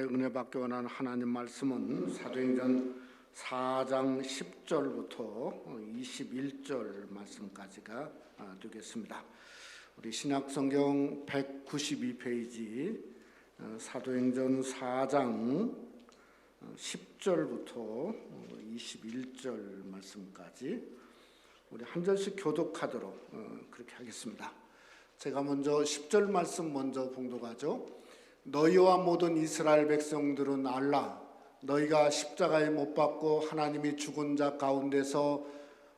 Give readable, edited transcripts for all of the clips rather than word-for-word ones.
은혜 받기 원하는 하나님 말씀은 사도행전 4장 10절부터 21절 말씀까지가 되겠습니다. 우리 신약성경 192페이지 사도행전 4장 10절부터 21절 말씀까지 우리 한 절씩 교독하도록 그렇게 하겠습니다. 제가 먼저 10절 말씀 먼저 봉독하죠. 너희와 모든 이스라엘 백성들은 알라. 너희가 십자가에 못 박고 하나님이 죽은 자 가운데서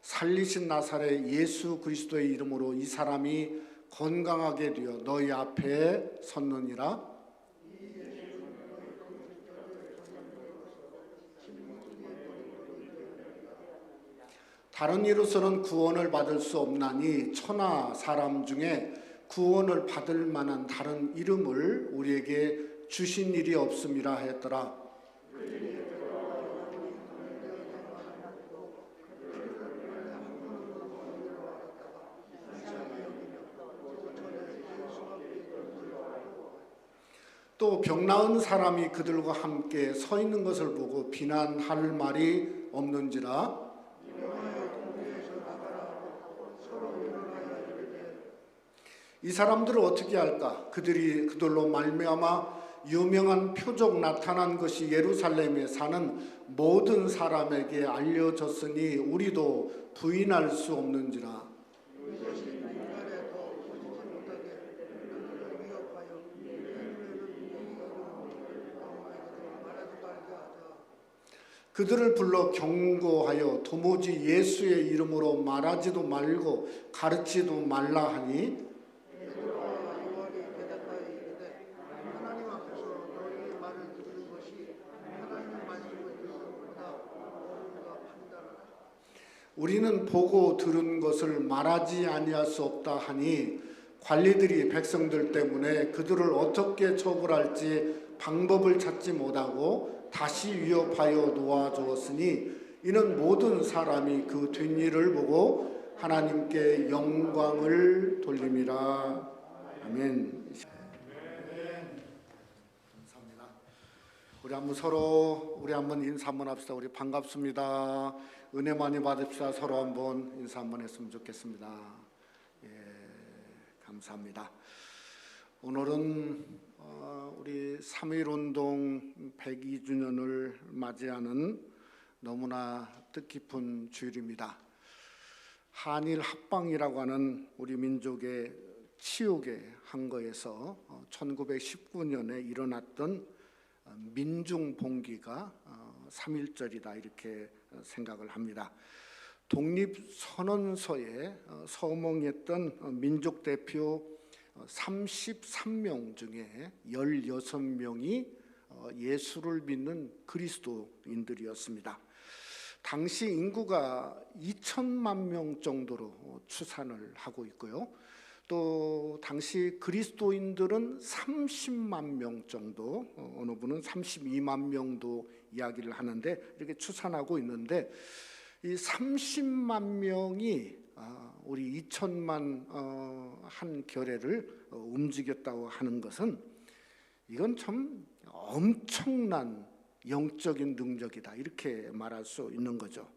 살리신 나사렛 예수 그리스도의 이름으로 이 사람이 건강하게 되어 너희 앞에 섰느니라. 다른 이로서는 구원을 받을 수 없나니 천하 사람 중에 구원을 받을 만한 다른 이름을 우리에게 주신 일이 없음이라 했더라. 또 병 나은 사람이 그들과 함께 서 있는 것을 보고 비난할 말이 없는지라. 이 사람들을 어떻게 할까? 그들로 말미암아 유명한 표적 나타난 것이 예루살렘에 사는 모든 사람에게 알려졌으니 우리도 부인할 수 없는지라. 그들을 불러 경고하여 도무지 예수의 이름으로 말하지도 말고 가르치지도 말라 하니 우리는 보고 들은 것을 말하지 아니할 수 없다 하니 관리들이 백성들 때문에 그들을 어떻게 처벌할지 방법을 찾지 못하고 다시 위협하여 놓아주었으니 이는 모든 사람이 그 된 일을 보고 하나님께 영광을 돌림이라. 아멘. 감사합니다. 우리 한번 인사 한번 합시다. 우리 반갑습니다. 은혜 많이 받읍시다. 서로 한번 인사 한번 했으면 좋겠습니다. 예, 감사합니다. 오늘은 우리 3.1운동 102주년을 맞이하는 너무나 뜻깊은 주일입니다. 한일 합방이라고 하는 우리 민족의 치욕의 항거에서 1919년에 일어났던 민중봉기가 3.1절이다 이렇게 생각을 합니다. 독립선언서에 서명했던 민족 대표 33명 중에 16명이 예수를 믿는 그리스도인들이었습니다. 당시 인구가 2천만 명 정도로 추산을 하고 있고요. 또 당시 그리스도인들은 30만 명 정도, 어느 분은 32만 명도 이야기를 하는데 이렇게 추산하고 있는데 이 30만 명이 우리 2천만 한 결례를 움직였다고 하는 것은 이건 참 엄청난 영적인 능력이다 이렇게 말할 수 있는 거죠.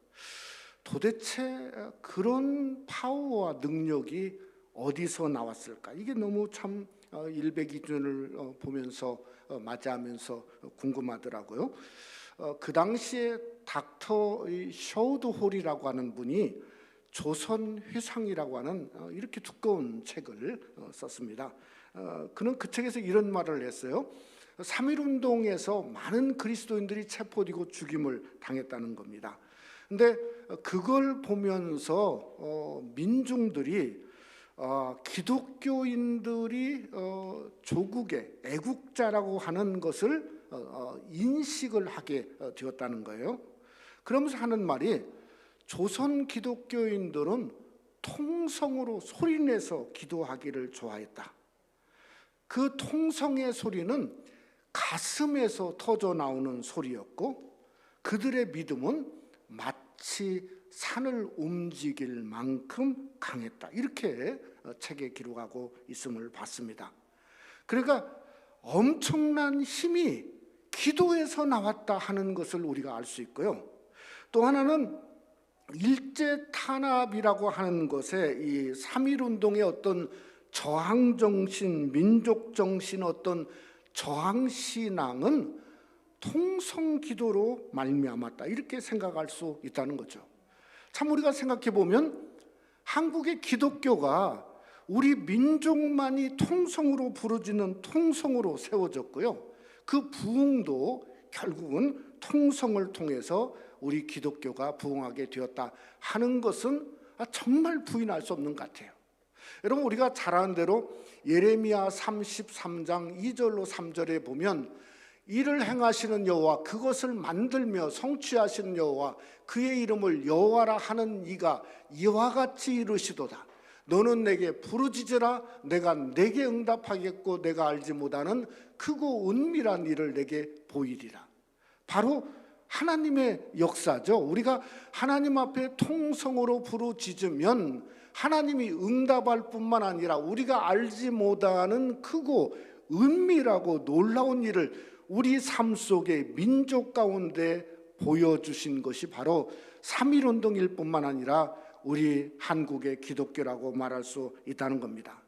도대체 그런 파워와 능력이 어디서 나왔을까? 이게 너무 참 일백이준을 보면서 맞이하면서 궁금하더라고요. 그 당시에 닥터 셔우드 홀이라고 하는 분이 조선회상이라고 하는 이렇게 두꺼운 책을 썼습니다. 그는 그 책에서 이런 말을 했어요. 3.1운동에서 많은 그리스도인들이 체포되고 죽임을 당했다는 겁니다. 근데 그걸 보면서 민중들이 기독교인들이 조국의 애국자라고 하는 것을 인식을 하게 되었다는 거예요. 그러면서 하는 말이 조선 기독교인들은 통성으로 소리내서 기도하기를 좋아했다. 그 통성의 소리는 가슴에서 터져 나오는 소리였고 그들의 믿음은 마치 산을 움직일 만큼 강했다. 이렇게 책에 기록하고 있음을 봤습니다. 그러니까 엄청난 힘이 기도에서 나왔다 하는 것을 우리가 알 수 있고요. 또 하나는 일제 탄압이라고 하는 것에 이 3.1운동의 어떤 저항정신, 민족정신, 어떤 저항신앙은 통성기도로 말미암았다, 이렇게 생각할 수 있다는 거죠. 참 우리가 생각해 보면 한국의 기독교가 우리 민족만이 통성으로 부르짖는 통성으로 세워졌고요, 그 부흥도 결국은 통성을 통해서 우리 기독교가 부흥하게 되었다 하는 것은 정말 부인할 수 없는 것 같아요. 여러분, 우리가 잘 아는 대로 예레미야 33장 2절로 3절에 보면 이를 행하시는 여호와, 그것을 만들며 성취하시는 여호와, 그의 이름을 여호와라 하는 이가 이와 같이 이르시도다. 너는 내게 부르짖으라. 내가 내게 응답하겠고 내가 알지 못하는 크고 은밀한 일을 내게 보이리라. 바로 하나님의 역사죠. 우리가 하나님 앞에 통성으로 부르짖으면 하나님이 응답할 뿐만 아니라 우리가 알지 못하는 크고 은밀하고 놀라운 일을 우리 삶 속에 민족 가운데 보여주신 것이 바로 3.1운동일 뿐만 아니라 우리 한국의 기독교라고 말할 수 있다는 겁니다.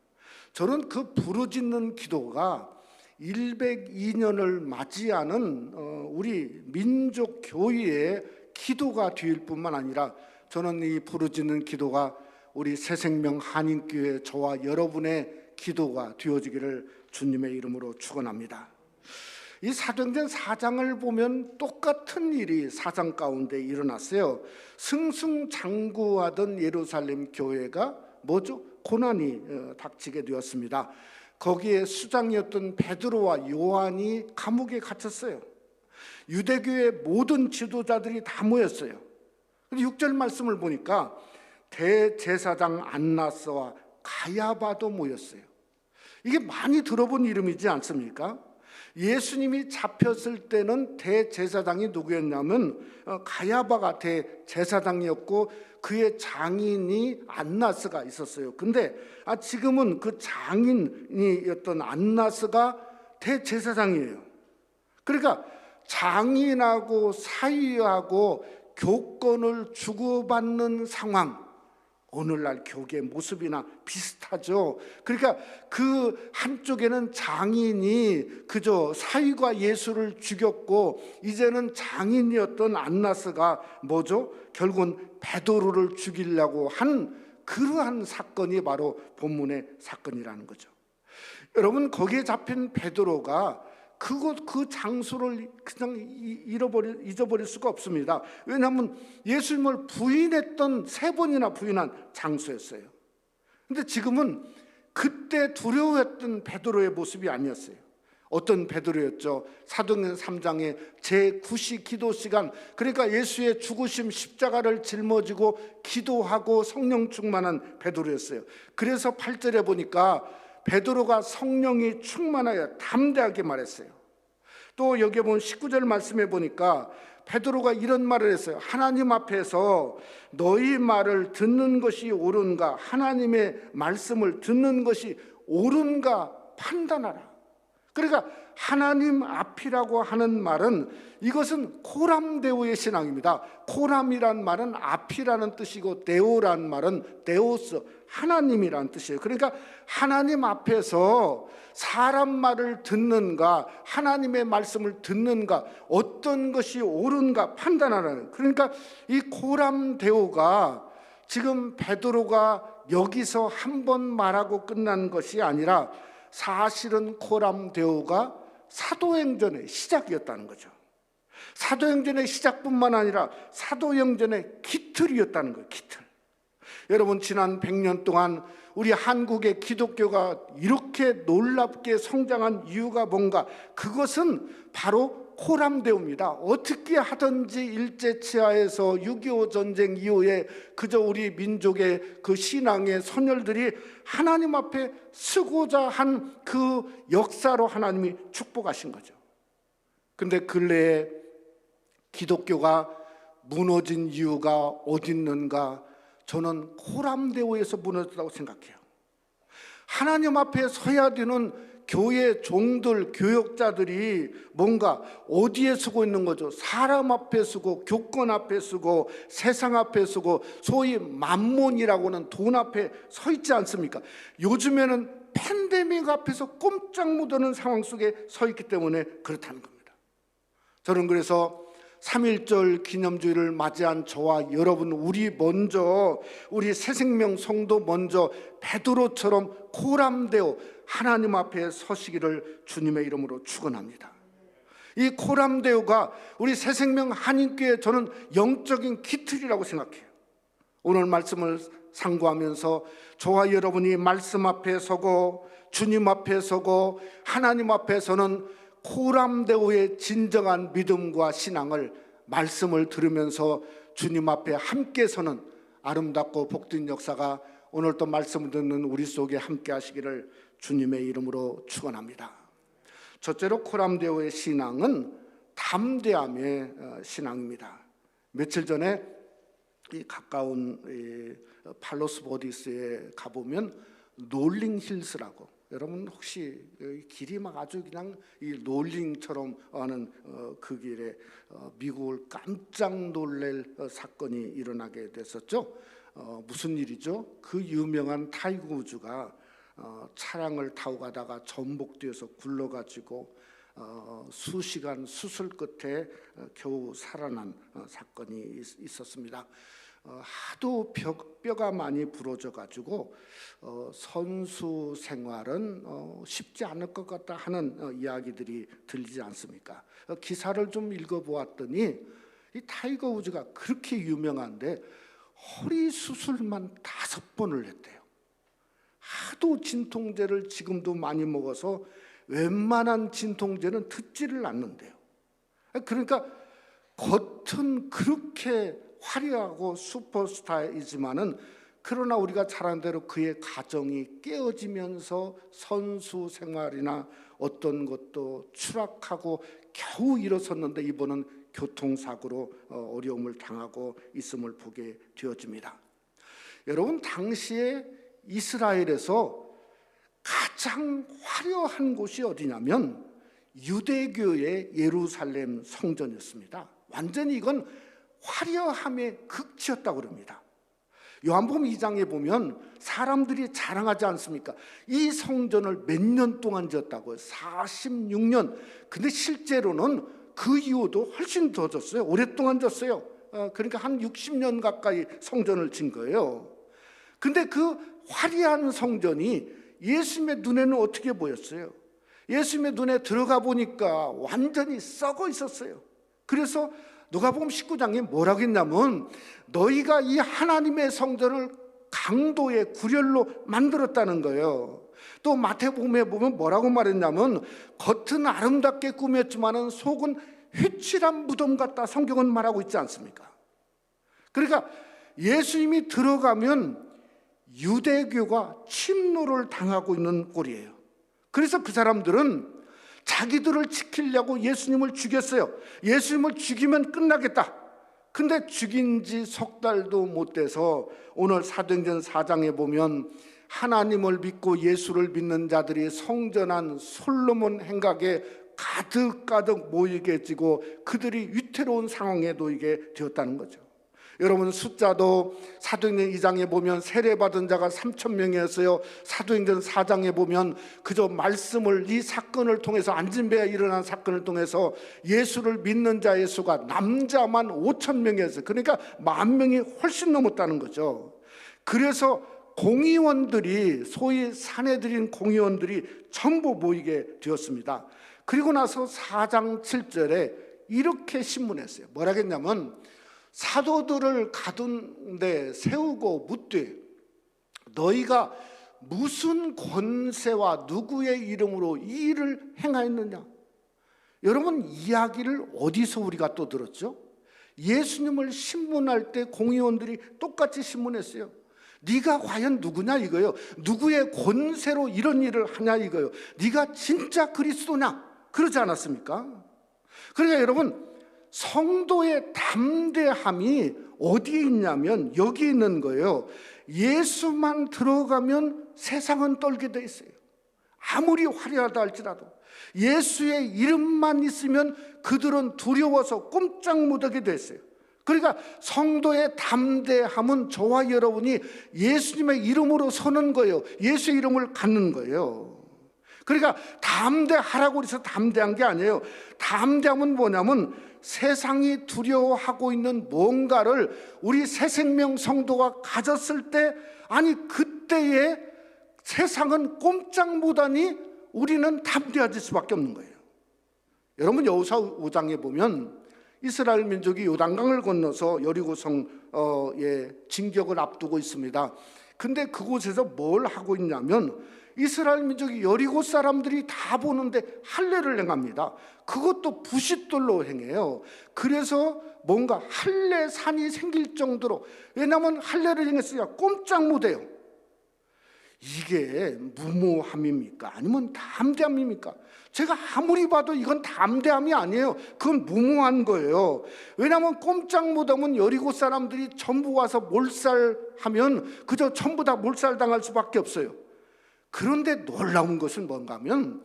저는 그 부르짖는 기도가 102년을 맞이하는 우리 민족 교회의 기도가 될 뿐만 아니라 저는 이 부르짖는 기도가 우리 새생명 한인교회 저와 여러분의 기도가 되어지기를 주님의 이름으로 축원합니다. 이 사도행전 4장을 보면 똑같은 일이 4장 가운데 일어났어요. 승승장구하던 예루살렘 교회가 뭐죠? 고난이 닥치게 되었습니다. 거기에 수장이었던 베드로와 요한이 감옥에 갇혔어요. 유대교의 모든 지도자들이 다 모였어요. 6절 말씀을 보니까 대제사장 안나스와 가야바도 모였어요. 이게 많이 들어본 이름이지 않습니까? 예수님이 잡혔을 때는 대제사장이 누구였냐면 가야바가 대제사장이었고 그의 장인이 안나스가 있었어요. 근데 지금은 그 장인이었던 안나스가 대제사장이에요. 그러니까 장인하고 사위하고 교권을 주고받는 상황, 오늘날 교계의 모습이나 비슷하죠. 그러니까 그 한쪽에는 장인이 그저 사위가 예수를 죽였고 이제는 장인이었던 안나스가 뭐죠? 결국은 베드로를 죽이려고 한 그러한 사건이 바로 본문의 사건이라는 거죠. 여러분, 거기에 잡힌 베드로가 그 장소를 그냥 잊어버릴 수가 없습니다. 왜냐하면 예수님을 부인했던 3번이나 부인한 장소였어요. 근데 지금은 그때 두려워했던 베드로의 모습이 아니었어요. 어떤 베드로였죠? 사도행전 3장의 제9시 기도 시간, 그러니까 예수의 죽으심 십자가를 짊어지고 기도하고 성령 충만한 베드로였어요. 그래서 8절에 보니까 베드로가 성령이 충만하여 담대하게 말했어요. 또 여기 보면 19절 말씀해 보니까 베드로가 이런 말을 했어요. 하나님 앞에서 너희 말을 듣는 것이 옳은가, 하나님의 말씀을 듣는 것이 옳은가 판단하라. 그러니까 하나님 앞이라고 하는 말은 이것은 코람데오의 신앙입니다. 코람이란 말은 앞이라는 뜻이고 데오란 말은 데오스, 하나님이라는 뜻이에요. 그러니까 하나님 앞에서 사람 말을 듣는가, 하나님의 말씀을 듣는가, 어떤 것이 옳은가 판단하라는, 그러니까 이 코람데오가 지금 베드로가 여기서 한 번 말하고 끝난 것이 아니라 사실은 코람데오가 사도행전의 시작이었다는 거죠. 사도행전의 시작뿐만 아니라 사도행전의 기틀이었다는 거예요. 기틀. 여러분, 지난 100년 동안 우리 한국의 기독교가 이렇게 놀랍게 성장한 이유가 뭔가? 그것은 바로 코람데오입니다. 어떻게 하든지 일제치하에서 6.25 전쟁 이후에 그저 우리 민족의 그 신앙의 선열들이 하나님 앞에 쓰고자 한 그 역사로 하나님이 축복하신 거죠. 근데 근래에 기독교가 무너진 이유가 어디 있는가? 저는 코람데오에서 무너졌다고 생각해요. 하나님 앞에 서야 되는 교회 종들, 교역자들이 뭔가 어디에 서고 있는 거죠? 사람 앞에 서고, 교권 앞에 서고, 세상 앞에 서고, 소위 만몬이라고는 돈 앞에 서 있지 않습니까? 요즘에는 팬데믹 앞에서 꼼짝 못하는 상황 속에 서 있기 때문에 그렇다는 겁니다. 저는 그래서 3.1절 기념주일을 맞이한 저와 여러분, 우리 새생명 성도 먼저 베드로처럼 코람되어 하나님 앞에 서시기를 주님의 이름으로 축원합니다. 이 코람데오가 우리 새생명 한인교회 저는 영적인 기틀이라고 생각해요. 오늘 말씀을 상고하면서 저와 여러분이 말씀 앞에 서고 주님 앞에 서고 하나님 앞에 서는 코람데오의 진정한 믿음과 신앙을 말씀을 들으면서 주님 앞에 함께 서는 아름답고 복된 역사가 오늘 또 말씀을 듣는 우리 속에 함께 하시기를 주님의 이름으로 축원합니다. 첫째로 코람데오의 신앙은 담대함의 신앙입니다. 며칠 전에 이 가까운 팔로스 보디스에 가보면 롤링힐스라고, 여러분 혹시 길이 막 아주 그냥 이 롤링처럼 하는 그 길에 미국을 깜짝 놀랄 사건이 일어나게 됐었죠. 무슨 일이죠? 그 유명한 타이거 우즈가 차량을 타고 가다가 전복되어서 굴러가지고 수시간 수술 끝에 겨우 살아난 사건이 있었습니다. 하도 뼈가 많이 부러져 가지고 선수 생활은 쉽지 않을 것 같다 하는 이야기들이 들리지 않습니까? 기사를 좀 읽어보았더니 이 타이거 우즈가 그렇게 유명한데 허리 수술만 5번을 했대요. 하도 진통제를 지금도 많이 먹어서 웬만한 진통제는 듣지를 않는데요. 그러니까 겉은 그렇게 화려하고 슈퍼스타이지만은 그러나 우리가 잘 아는 대로 그의 가정이 깨어지면서 선수 생활이나 어떤 것도 추락하고 겨우 일어섰는데 이번은 교통사고로 어려움을 당하고 있음을 보게 되어집니다. 여러분, 당시에 이스라엘에서 가장 화려한 곳이 어디냐면 유대교의 예루살렘 성전이었습니다. 완전히 이건 화려함의 극치였다고 그럽니다. 요한복음 2장에 보면 사람들이 자랑하지 않습니까? 이 성전을 몇 년 동안 지었다고요? 46년. 근데 실제로는 그 이후도 훨씬 더 졌어요. 오랫동안 졌어요. 그러니까 한 60년 가까이 성전을 진 거예요. 근데 그 화려한 성전이 예수님의 눈에는 어떻게 보였어요? 예수님의 눈에 들어가 보니까 완전히 썩어 있었어요. 그래서 누가복음 19장에 뭐라고 했냐면 너희가 이 하나님의 성전을 강도의 구렬로 만들었다는 거예요. 또 마태복음에 보면 뭐라고 말했냐면 겉은 아름답게 꾸몄지만은 속은 회칠한 무덤 같다, 성경은 말하고 있지 않습니까? 그러니까 예수님이 들어가면 유대교가 침노를 당하고 있는 꼴이에요. 그래서 그 사람들은 자기들을 지키려고 예수님을 죽였어요. 예수님을 죽이면 끝나겠다. 근데 죽인 지 석 달도 못 돼서 오늘 사도행전 4장에 보면 하나님을 믿고 예수를 믿는 자들이 성전한 솔로몬 행각에 가득가득 모이게 지고 그들이 위태로운 상황에 놓이게 되었다는 거죠. 여러분, 숫자도 사도행전 2장에 보면 세례받은 자가 3,000명이었어요. 사도행전 4장에 보면 그저 말씀을, 이 사건을 통해서, 안진배가 일어난 사건을 통해서 예수를 믿는 자의 수가 남자만 5,000명이었어요. 그러니까 10,000명이 훨씬 넘었다는 거죠. 그래서 공의원들이, 소위 사내들인 공의원들이 전부 모이게 되었습니다. 그리고 나서 4장 7절에 이렇게 신문했어요. 뭐라 했냐면 사도들을 가둔데 세우고 묻되 너희가 무슨 권세와 누구의 이름으로 이 일을 행하였느냐? 여러분, 이야기를 어디서 우리가 또 들었죠? 예수님을 신문할 때 공의원들이 똑같이 신문했어요. 네가 과연 누구냐 이거요. 누구의 권세로 이런 일을 하냐 이거요. 네가 진짜 그리스도냐? 그러지 않았습니까? 그러니까 여러분, 성도의 담대함이 어디에 있냐면 여기 있는 거예요. 예수만 들어가면 세상은 떨게 돼 있어요. 아무리 화려하다 할지라도 예수의 이름만 있으면 그들은 두려워서 꼼짝 못하게 됐어요. 그러니까 성도의 담대함은 저와 여러분이 예수님의 이름으로 서는 거예요. 예수의 이름을 갖는 거예요. 그러니까 담대하라고 해서 담대한 게 아니에요. 담대함은 뭐냐면 세상이 두려워하고 있는 뭔가를 우리 새생명 성도가 가졌을 때, 아니 그때에 세상은 꼼짝 못하니 우리는 담대해질 수밖에 없는 거예요. 여러분 여호수아 5장에 보면 이스라엘 민족이 요단강을 건너서 여리고성의 진격을 앞두고 있습니다. 근데 그곳에서 뭘 하고 있냐면 이스라엘 민족이 여리고 사람들이 다 보는데 할례를 행합니다. 그것도 부싯돌로 행해요. 그래서 뭔가 할례산이 생길 정도로, 왜냐하면 할례를 행했으니까 꼼짝 못해요. 이게 무모함입니까? 아니면 담대함입니까? 제가 아무리 봐도 이건 담대함이 아니에요. 그건 무모한 거예요. 왜냐하면 꼼짝 못하면 여리고 사람들이 전부 와서 몰살하면 그저 전부 다 몰살당할 수밖에 없어요. 그런데 놀라운 것은 뭔가 하면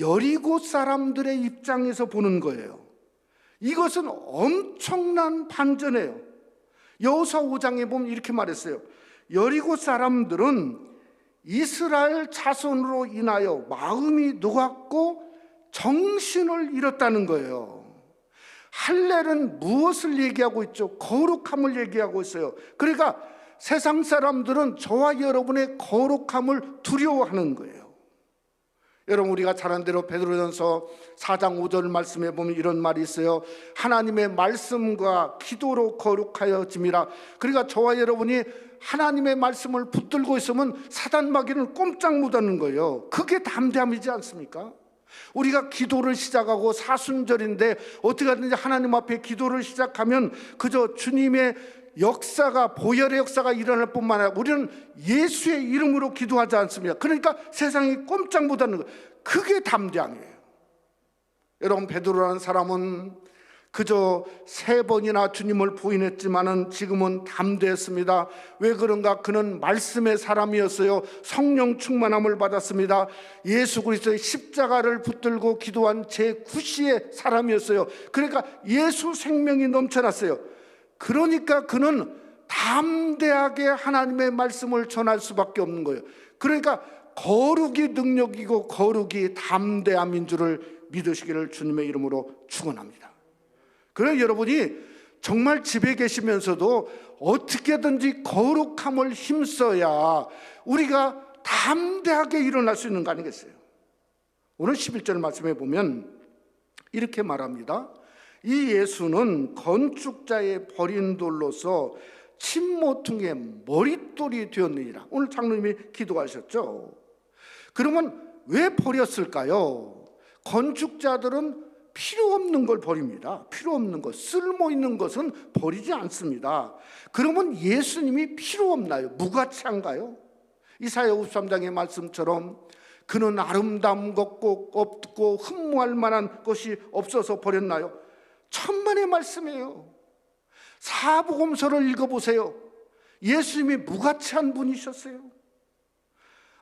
여리고 사람들의 입장에서 보는 거예요. 이것은 엄청난 반전이에요. 여호수아 5장에 보면 이렇게 말했어요. 여리고 사람들은 이스라엘 자손으로 인하여 마음이 녹았고 정신을 잃었다는 거예요. 할례는 무엇을 얘기하고 있죠? 거룩함을 얘기하고 있어요. 그러니까 세상 사람들은 저와 여러분의 거룩함을 두려워하는 거예요. 여러분 우리가 잘 아는 대로 베드로전서 4장 5절 말씀에 보면 이런 말이 있어요. 하나님의 말씀과 기도로 거룩하여짐이라. 그러니까 저와 여러분이 하나님의 말씀을 붙들고 있으면 사단 마귀는 꼼짝 못하는 거예요. 그게 담대함이지 않습니까? 우리가 기도를 시작하고 사순절인데 어떻게 하든지 하나님 앞에 기도를 시작하면 그저 주님의 역사가, 보혈의 역사가 일어날 뿐만 아니라 우리는 예수의 이름으로 기도하지 않습니까? 그러니까 세상이 꼼짝 못하는 거예요. 그게 담대함이에요. 여러분 베드로라는 사람은 그저 3번이나 주님을 부인했지만은 지금은 담대했습니다. 왜 그런가? 그는 말씀의 사람이었어요. 성령 충만함을 받았습니다. 예수 그리스도의 십자가를 붙들고 기도한 제9시의 사람이었어요. 그러니까 예수 생명이 넘쳐났어요. 그러니까 그는 담대하게 하나님의 말씀을 전할 수밖에 없는 거예요. 그러니까 거룩이 능력이고 거룩이 담대함인 줄을 믿으시기를 주님의 이름으로 축원합니다. 그래서 여러분이 정말 집에 계시면서도 어떻게든지 거룩함을 힘써야 우리가 담대하게 일어날 수 있는 거 아니겠어요? 오늘 11절 말씀에 보면 이렇게 말합니다. 이 예수는 건축자의 버린 돌로서 침모퉁이의 머릿돌이 되었느니라. 오늘 장로님이 기도하셨죠. 그러면 왜 버렸을까요? 건축자들은 필요 없는 걸 버립니다. 필요 없는 것, 쓸모 있는 것은 버리지 않습니다. 그러면 예수님이 필요 없나요? 무가치한가요? 이사야 53장의 말씀처럼 그는 아름다운 것 없고 흠모할 만한 것이 없어서 버렸나요? 천만의 말씀이에요. 사복음서를 읽어보세요. 예수님이 무가치한 분이셨어요.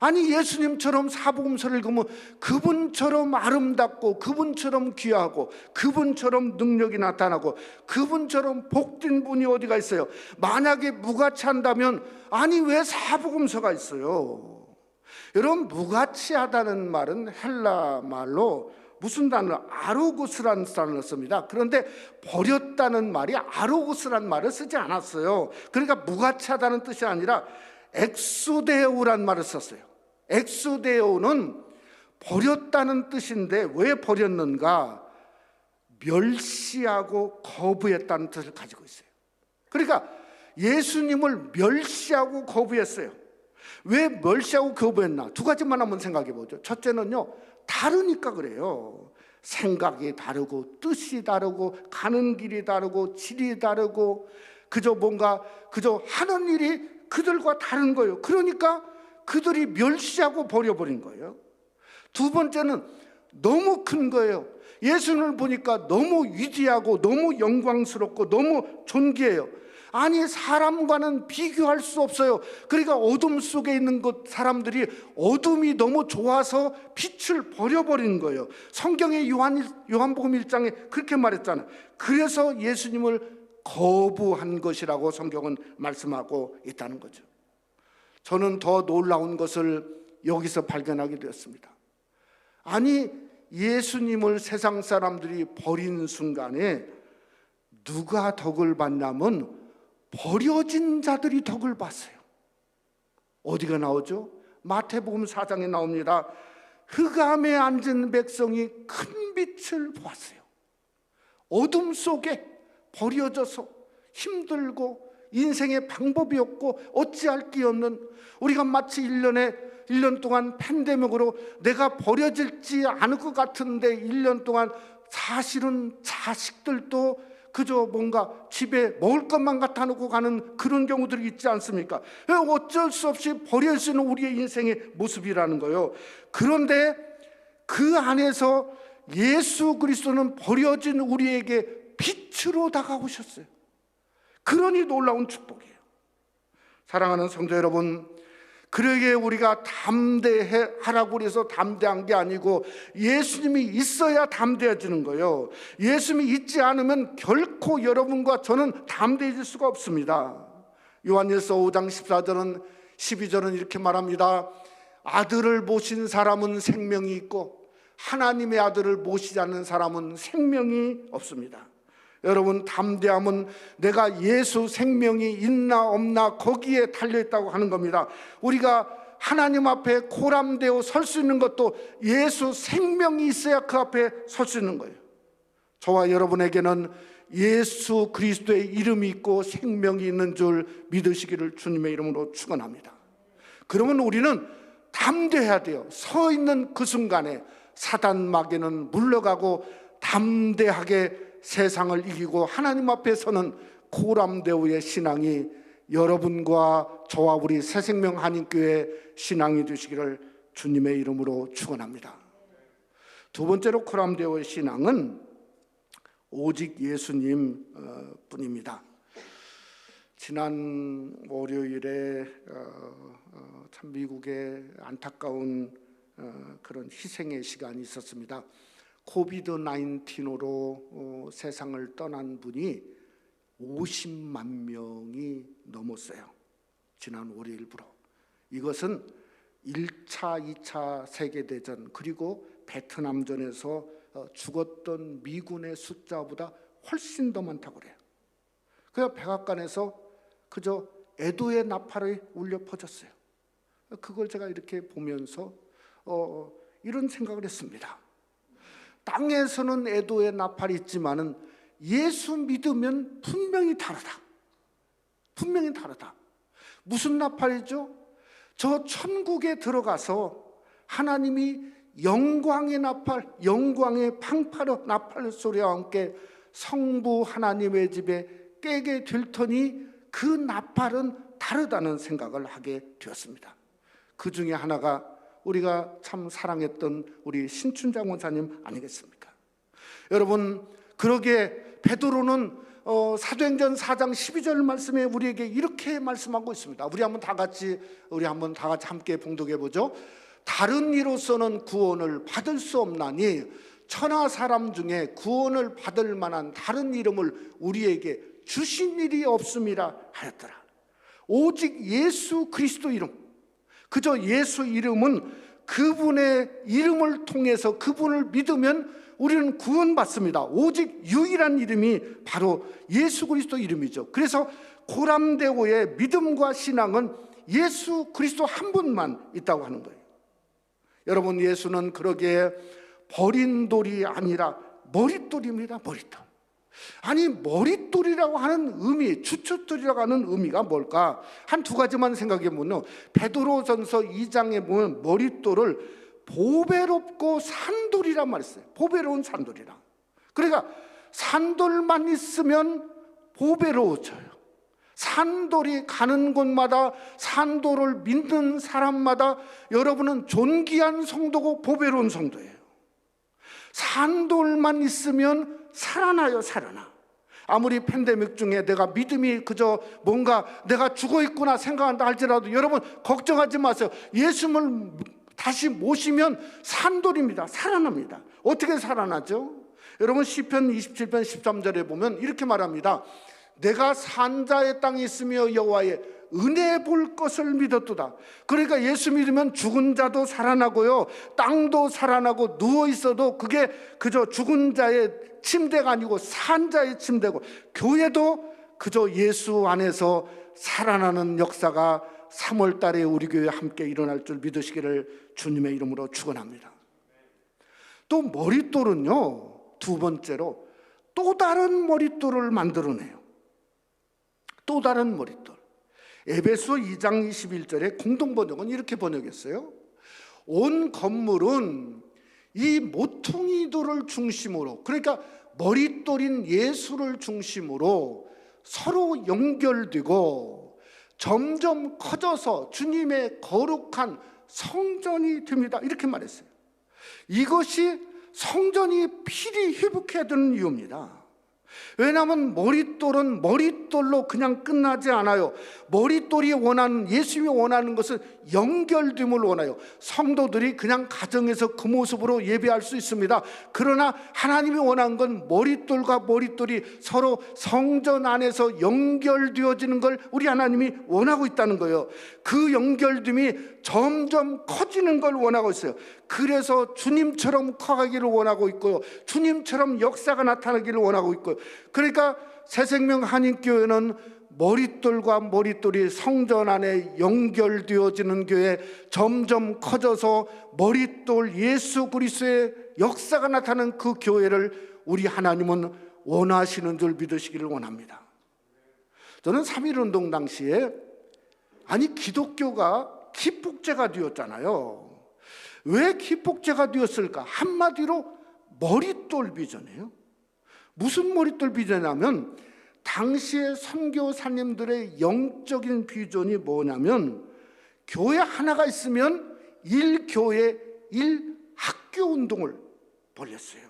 아니 예수님처럼 사복음서를 읽으면 그분처럼 아름답고 그분처럼 귀하고 그분처럼 능력이 나타나고 그분처럼 복된 분이 어디가 있어요? 만약에 무가치한다면 아니 왜 사복음서가 있어요? 여러분 무가치하다는 말은 헬라 말로 무슨 단어? 아로고스라는 단어를 씁니다. 그런데 버렸다는 말이 아로고스라는 말을 쓰지 않았어요. 그러니까 무가치하다는 뜻이 아니라 엑소데오라는 말을 썼어요. 엑소데오는 버렸다는 뜻인데 왜 버렸는가? 멸시하고 거부했다는 뜻을 가지고 있어요. 그러니까 예수님을 멸시하고 거부했어요. 왜 멸시하고 거부했나? 2가지만 한번 생각해 보죠. 첫째는요, 다르니까 그래요. 생각이 다르고 뜻이 다르고 가는 길이 다르고 질이 다르고 그저 하는 일이 그들과 다른 거예요. 그러니까 그들이 멸시하고 버려버린 거예요. 2번째는 너무 큰 거예요. 예수님을 보니까 너무 위대하고 너무 영광스럽고 너무 존귀해요. 아니, 사람과는 비교할 수 없어요. 그러니까 어둠 속에 있는 사람들이 어둠이 너무 좋아서 빛을 버려버린 거예요. 성경의 요한복음 1장에 그렇게 말했잖아요. 그래서 예수님을 거부한 것이라고 성경은 말씀하고 있다는 거죠. 저는 더 놀라운 것을 여기서 발견하게 되었습니다. 아니, 예수님을 세상 사람들이 버린 순간에 누가 덕을 봤냐면 버려진 자들이 덕을 봤어요. 어디가 나오죠? 마태복음 4장에 나옵니다. 흑암에 앉은 백성이 큰 빛을 보았어요. 어둠 속에 버려져서 힘들고 인생의 방법이 없고 어찌할 게 없는, 우리가 마치 1년 동안 팬데믹으로 내가 버려질지 않을 것 같은데 1년 동안 사실은 자식들도 그저 뭔가 집에 먹을 것만 갖다 놓고 가는 그런 경우들이 있지 않습니까? 어쩔 수 없이 버려지는 우리의 인생의 모습이라는 거예요. 그런데 그 안에서 예수 그리스도는 버려진 우리에게 빛으로 다가오셨어요. 그러니 놀라운 축복이에요. 사랑하는 성도 여러분, 그러기에 우리가 담대하라고 해서 담대한 게 아니고 예수님이 있어야 담대해지는 거예요. 예수님이 있지 않으면 결코 여러분과 저는 담대해질 수가 없습니다. 요한일서 5장 14절은 12절은 이렇게 말합니다. 아들을 모신 사람은 생명이 있고 하나님의 아들을 모시지 않는 사람은 생명이 없습니다. 여러분, 담대함은 내가 예수 생명이 있나 없나 거기에 달려있다고 하는 겁니다. 우리가 하나님 앞에 고람되어 설 수 있는 것도 예수 생명이 있어야 그 앞에 설 수 있는 거예요. 저와 여러분에게는 예수 그리스도의 이름이 있고 생명이 있는 줄 믿으시기를 주님의 이름으로 축원합니다. 그러면 우리는 담대해야 돼요. 서 있는 그 순간에 사단 마귀는 물러가고 담대하게 세상을 이기고 하나님 앞에 서는 고람대우의 신앙이 여러분과 저와 우리 새생명 한인교회 신앙이 되시기를 주님의 이름으로 축원합니다. 두 번째로 고람대우의 신앙은 오직 예수님 뿐입니다. 지난 월요일에 참 미국에 안타까운 그런 희생의 시간이 있었습니다. 코비드 19으로 세상을 떠난 분이 50만 명이 넘었어요. 지난 월요일부로. 이것은 1차, 2차 세계대전 그리고 베트남전에서 죽었던 미군의 숫자보다 훨씬 더 많다고 그래요. 그래서 백악관에서 그저 애도의 나팔이 울려 퍼졌어요. 그걸 제가 이렇게 보면서 이런 생각을 했습니다. 땅에서는 애도의 나팔이 있지만은 예수 믿으면 분명히 다르다. 분명히 다르다. 무슨 나팔이죠? 저 천국에 들어가서 하나님이 영광의 나팔, 영광의 팡파르 나팔 소리와 함께 성부 하나님의 집에 깨게 될 터니 그 나팔은 다르다는 생각을 하게 되었습니다. 그 중에 하나가 우리가 참 사랑했던 우리 신춘장 원사님 아니겠습니까? 여러분, 그러기에 베드로는 사도행전 4장 12절 말씀에 우리에게 이렇게 말씀하고 있습니다. 우리 한번 다 같이 함께 봉독해 보죠. 다른 이로서는 구원을 받을 수 없나니 천하 사람 중에 구원을 받을 만한 다른 이름을 우리에게 주신 일이 없음이라 하였더라. 오직 예수 그리스도 이름, 그저 예수 이름은 그분의 이름을 통해서 그분을 믿으면 우리는 구원받습니다. 오직 유일한 이름이 바로 예수 그리스도 이름이죠. 그래서 고람대오의 믿음과 신앙은 예수 그리스도 한 분만 있다고 하는 거예요. 여러분, 예수는 그러기에 버린 돌이 아니라 머릿돌입니다. 머릿돌. 아니, 머릿돌이라고 하는 의미, 주춧돌이라고 하는 의미가 뭘까? 한 두 가지만 생각해 보면 베드로전서 2장에 보면 머릿돌을 보배롭고 산돌이란 말이 있어요. 보배로운 산돌이라. 그러니까 산돌만 있으면 보배로워져요. 산돌이 가는 곳마다 산돌을 믿는 사람마다 여러분은 존귀한 성도고 보배로운 성도예요. 산돌만 있으면 살아나요. 살아나. 아무리 팬데믹 중에 내가 믿음이 그저 뭔가 내가 죽어 있구나 생각한다 할지라도 여러분 걱정하지 마세요. 예수님을 다시 모시면 산돌입니다. 살아납니다. 어떻게 살아나죠? 여러분 시편 27편 13절에 보면 이렇게 말합니다. 내가 산자의 땅에 있으며 여호와의 은혜 볼 것을 믿었도다. 그러니까 예수 믿으면 죽은 자도 살아나고요, 땅도 살아나고 누워 있어도 그게 그저 죽은 자의 침대가 아니고 산 자의 침대고, 교회도 그저 예수 안에서 살아나는 역사가 3월 달에 우리 교회에 함께 일어날 줄 믿으시기를 주님의 이름으로 축원합니다. 또 머릿돌은요, 두 번째로 또 다른 머릿돌을 만들어내요. 또 다른 머릿돌. 에베소 2장 21절에 공동번역은 이렇게 번역했어요. 온 건물은 이 모퉁이돌을 중심으로, 그러니까 머릿돌인 예수를 중심으로 서로 연결되고 점점 커져서 주님의 거룩한 성전이 됩니다. 이렇게 말했어요. 이것이 성전이 필히 회복해야 되는 이유입니다. 왜냐하면 머릿돌은 머릿돌로 그냥 끝나지 않아요. 머릿돌이 원하는, 예수님이 원하는 것은 연결됨을 원해요. 성도들이 그냥 가정에서 그 모습으로 예배할 수 있습니다. 그러나 하나님이 원하는 건 머릿돌과 머릿돌이 서로 성전 안에서 연결되어지는 걸 우리 하나님이 원하고 있다는 거예요. 그 연결됨이 점점 커지는 걸 원하고 있어요. 그래서 주님처럼 커가기를 원하고 있고요, 주님처럼 역사가 나타나기를 원하고 있고요. 그러니까 새생명 한인교회는 머릿돌과 머릿돌이 성전 안에 연결되어지는 교회, 점점 커져서 머릿돌 예수 그리스도의 역사가 나타나는 그 교회를 우리 하나님은 원하시는 줄 믿으시기를 원합니다. 저는 3.1운동 당시에 기독교가 기폭제가 되었잖아요. 왜 기폭제가 되었을까? 한마디로 머릿돌 비전이에요. 무슨 머릿돌 비전이냐면, 당시의 선교사님들의 영적인 비전이 뭐냐면, 교회 하나가 있으면 1교회 1학교 운동을 벌였어요.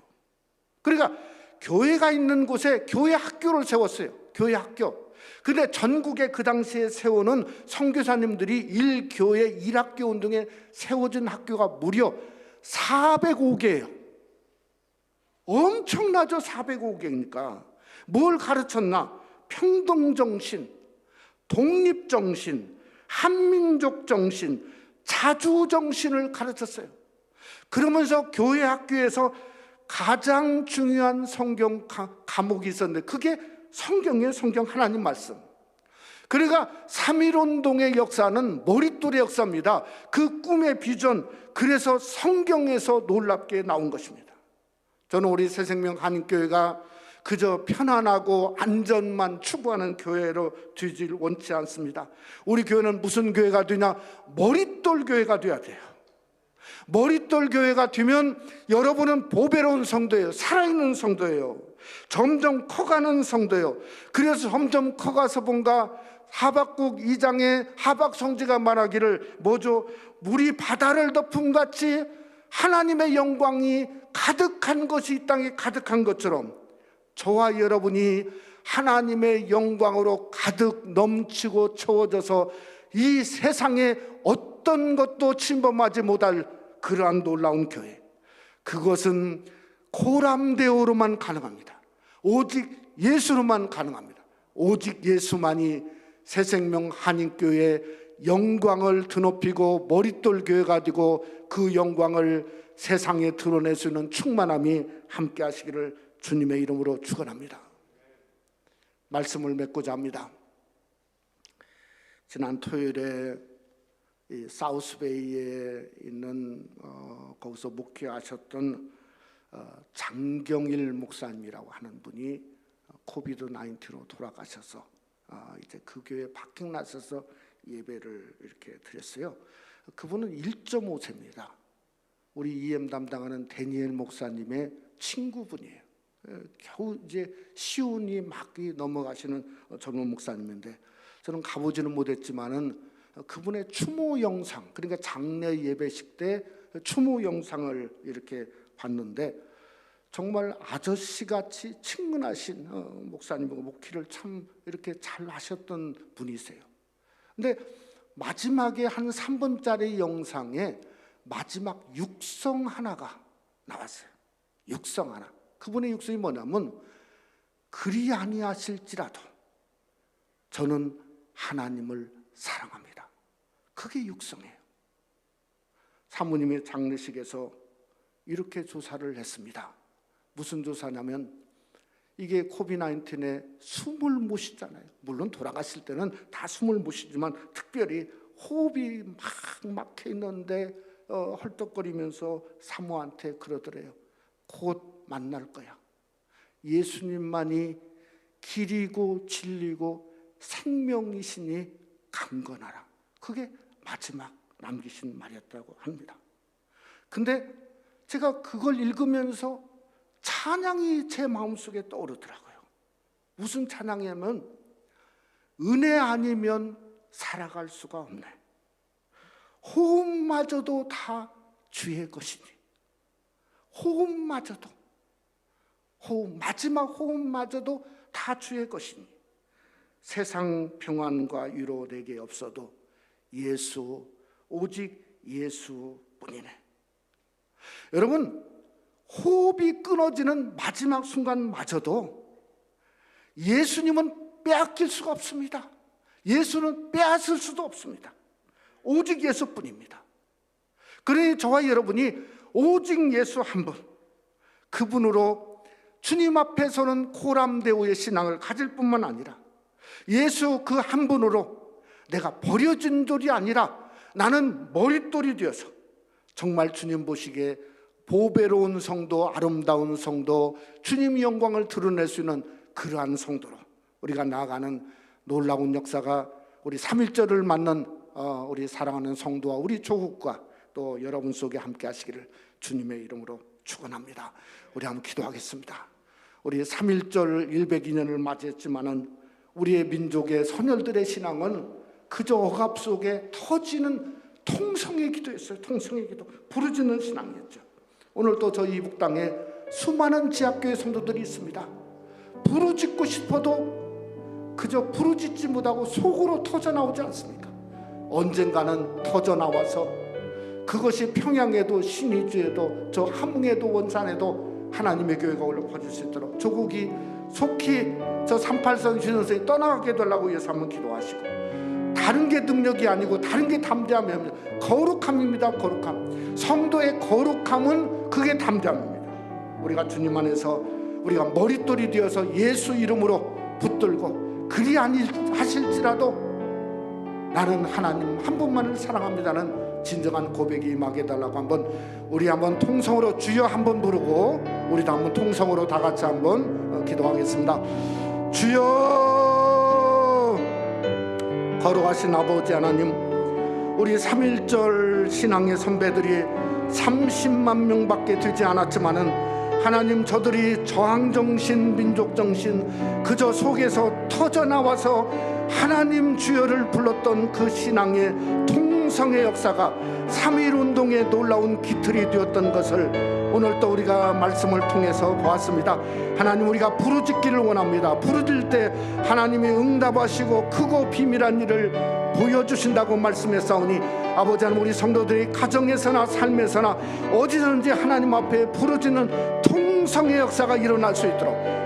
그러니까 교회가 있는 곳에 교회 학교를 세웠어요. 교회 학교. 근데 전국에 그 당시에 세우는 선교사님들이 1교회 1학교 운동에 세워진 학교가 무려 405개예요. 엄청나죠. 405개니까. 뭘 가르쳤나? 평등정신, 독립정신, 한민족정신, 자주정신을 가르쳤어요. 그러면서 교회 학교에서 가장 중요한 성경 과목이 있었는데 그게 성경이에요. 성경 하나님 말씀. 그러니까 3.1운동의 역사는 머릿돌의 역사입니다. 그 꿈의 비전, 그래서 성경에서 놀랍게 나온 것입니다. 저는 우리 새생명 한인교회가 그저 편안하고 안전만 추구하는 교회로 되질 원치 않습니다. 우리 교회는 무슨 교회가 되냐? 머릿돌 교회가 돼야 돼요. 머릿돌 교회가 되면 여러분은 보배로운 성도예요. 살아있는 성도예요. 점점 커가는 성도예요. 그래서 점점 커가서 뭔가 하박국 2장에 하박 성지가 말하기를 뭐죠? 물이 바다를 덮음 같이 하나님의 영광이 가득한 것이 이 땅에 가득한 것처럼 저와 여러분이 하나님의 영광으로 가득 넘치고 채워져서 이 세상에 어떤 것도 침범하지 못할 그러한 놀라운 교회, 그것은 고람대오로만 가능합니다. 오직 예수로만 가능합니다. 오직 예수만이 새생명 한인교회의 영광을 드높이고 머릿돌 교회가 되고 그 영광을 세상에 드러낼 수 있는 충만함이 함께 하시기를 주님의 이름으로 축원합니다. 말씀을 맺고자 합니다. 지난 토요일에 이 사우스베이에 있는 거기서 목회하셨던 장경일 목사님이라고 하는 분이 코비드-19로 돌아가셔서 이제 그 교회에 박형나셔서 예배를 이렇게 드렸어요. 그분은 1.5세입니다. 우리 EM 담당하는 데니엘 목사님의 친구분이에요. 겨우 이제 시운이 막 넘어가시는 젊은 목사님인데 저는 가보지는 못했지만은 그분의 추모 영상, 그러니까 장례 예배식 때 추모 영상을 이렇게 봤는데 정말 아저씨같이 친근하신 목사님이고 목회를 참 이렇게 잘 하셨던 분이세요. 근데 마지막에 한 3분짜리 영상에 마지막 육성 하나가 나왔어요. 육성 하나. 그분의 육성이 뭐냐면 그리 아니하실지라도 저는 하나님을 사랑합니다. 그게 육성이에요. 사모님이 장례식에서 이렇게 조사를 했습니다. 무슨 조사냐면 이게 코비드-19에 숨을 못 쉬잖아요. 물론 돌아가실 때는 다 숨을 못 쉬지만 특별히 호흡이 막 막혀 있는데 헐떡거리면서 사모한테 그러더래요. 곧 만날 거야. 예수님만이 길이고 진리고 생명이시니 강건하라. 그게 마지막 남기신 말이었다고 합니다. 근데 제가 그걸 읽으면서 찬양이 제 마음속에 떠오르더라고요. 무슨 찬양이냐면 은혜 아니면 살아갈 수가 없네. 호흡마저도 다 주의 것이니. 호흡마저도, 마지막 호흡마저도 다 주의 것이니 세상 평안과 위로 내게 없어도 예수, 오직 예수뿐이네. 여러분, 호흡이 끊어지는 마지막 순간마저도 예수님은 빼앗길 수가 없습니다. 예수는 빼앗을 수도 없습니다. 오직 예수뿐입니다. 그러니 저와 여러분이 오직 예수 한 분, 그분으로 주님 앞에서는 고람대오의 신앙을 가질 뿐만 아니라 예수 그 한 분으로 내가 버려진 돌이 아니라 나는 머릿돌이 되어서 정말 주님 보시기에 보배로운 성도, 아름다운 성도, 주님의 영광을 드러낼 수 있는 그러한 성도로 우리가 나아가는 놀라운 역사가 우리 3.1절을 맞는 우리 사랑하는 성도와 우리 조국과 또 여러분 속에 함께 하시기를 주님의 이름으로 축원합니다. 우리 한번 기도하겠습니다. 우리 3.1절 102년을 맞이했지만은 우리의 민족의 선열들의 신앙은 그저 억압 속에 터지는 통성의 기도였어요. 통성의 기도, 부르짖는 신앙이었죠. 오늘 또 저희 이북 땅에 수많은 지하교회 성도들이 있습니다. 부르짖고 싶어도 그저 부르짖지 못하고 속으로 터져나오지 않습니까? 언젠가는 터져나와서 그것이 평양에도 신의주에도 저 함흥에도 원산에도 하나님의 교회가 올라 퍼질 수 있도록 조국이 속히 저 38선 신선생이 떠나가게 되려고 위해서 한번 기도하시고, 다른 게 능력이 아니고 다른 게 담대함이 거룩함입니다. 거룩함, 성도의 거룩함은 그게 담대함입니다. 우리가 주님 안에서 우리가 머릿돌이 되어서 예수 이름으로 붙들고 그리 아니하실지라도 나는 하나님 한 분만을 사랑합니다는 진정한 고백이 임하게 해달라고 우리 한번 통성으로 주여 한번 부르고 우리도 한번 통성으로 다 같이 한번 기도하겠습니다. 주여, 거룩하신 아버지 하나님, 우리 3.1절 신앙의 선배들이 30만 명밖에 되지 않았지만은 하나님, 저들이 저항정신, 민족정신 그저 속에서 터져나와서 하나님 주여를 불렀던 그 신앙의 통성의 역사가 3.1운동의 놀라운 기틀이 되었던 것을 오늘 또 우리가 말씀을 통해서 보았습니다. 하나님, 우리가 부르짖기를 원합니다. 부르짖을 때 하나님이 응답하시고 크고 비밀한 일을 보여주신다고 말씀했사오니 아버지 하나님, 우리 성도들이 가정에서나 삶에서나 어디든지 하나님 앞에 부르짖는 통성의 역사가 일어날 수 있도록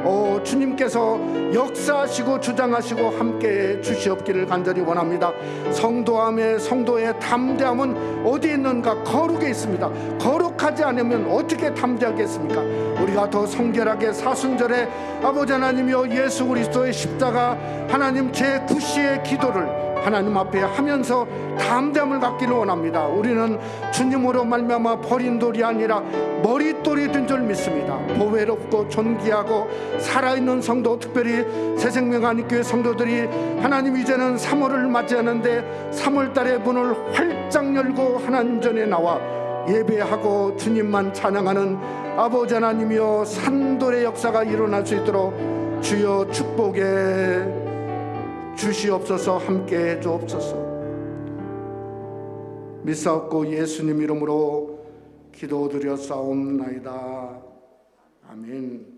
주님께서 역사하시고 주장하시고 함께해 주시옵기를 간절히 원합니다. 성도함의 성도의 담대함은 어디에 있는가? 거룩에 있습니다. 거룩하지 않으면 어떻게 담대하겠습니까? 우리가 더 성결하게 사순절에 아버지 하나님이여 예수 그리스도의 십자가 하나님 제9시의 기도를 하나님 앞에 하면서 담대함을 갖기를 원합니다. 우리는 주님으로 말미암아 버린 돌이 아니라 머릿돌이 된 줄 믿습니다. 보배롭고 존귀하고 살아있는 성도, 특별히 새생명한인교회 성도들이 하나님 이제는 3월을 맞이하는데 3월달에 문을 활짝 열고 하나님 전에 나와 예배하고 주님만 찬양하는 아버지 하나님이여, 산돌의 역사가 일어날 수 있도록 주여 축복에 주시옵소서. 함께해 주옵소서. 믿사옵고 예수님 이름으로 기도드렸사옵나이다. 아멘.